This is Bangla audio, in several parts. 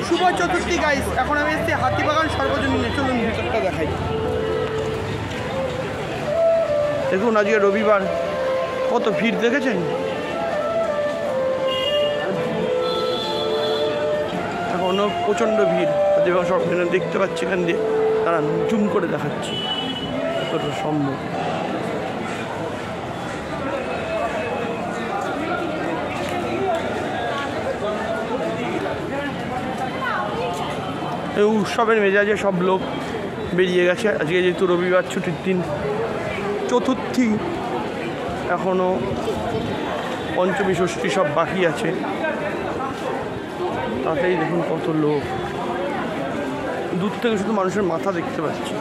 শুভ চতুর্থী গাইস। এখন আমি এসেছি হাতিবাগান সর্বজনীনে, চলুন ভিতরটা দেখাই। দেখুন আজকে রবিবার, কত ভিড় দেখেছেন। এখনও প্রচণ্ড ভিড় হাতিবাগান সর্বজনীনে, দেখতে পাচ্ছি এখান দিয়ে। তারা জুম করে দেখাচ্ছি কতটা সম্ভব। উৎসবের মেজাজে সব লোক বেরিয়ে গেছে। আজকে যেহেতু রবিবার ছুটির দিন, চতুর্থী, এখনও পঞ্চমী ষষ্ঠী সব বাকি আছে। তাতেই দেখুন কত লোক, দূর থেকে শুধু মানুষের মাথা দেখতে পাচ্ছি।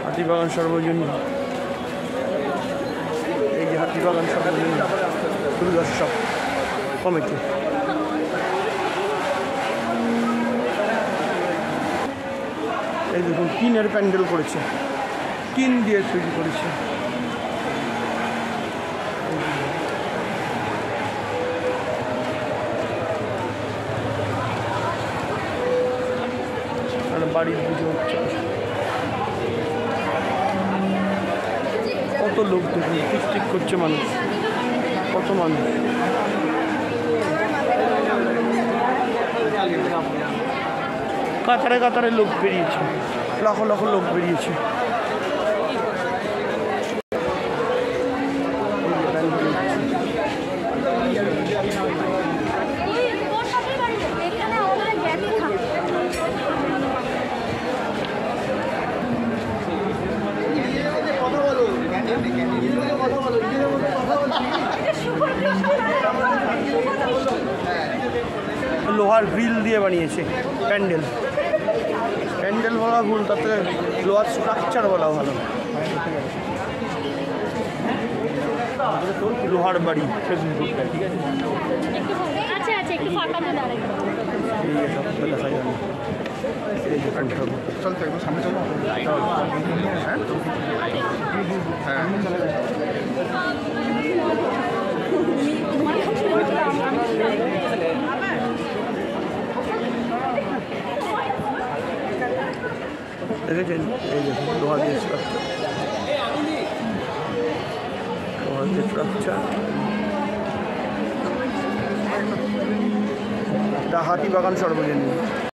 হাতিবাগান সর্বজনীন, এই যে হাতিবাগান সর্বজনীন দুর্গোৎসব কমিটি। এই দেখুন টিনের প্যান্ডেল করেছে, টিন দিয়ে তৈরি করেছে। বাড়ির পুজো হচ্ছে, কত লোক দেখুন, টিকটিক করছে মানুষ, কত মানুষ। কাতারে কাতারে লোক বেরিয়েছে, লাখ লাখ লোক বেরিয়েছে। লোহার গ্রিল দিয়ে বানিয়েছে প্যান্ডেল। প্যান্ডেল বলা ভুল, তার থেকে লোহার স্ট্রাকচার বলা ভালো। লোহার বাড়ি, দেখেছেন? এই দেখুন লোহা দিয়ে স্ট্রাকচার, লোহা দিয়ে স্ট্রাকচার। হাতিবাগান সর্বজনীন।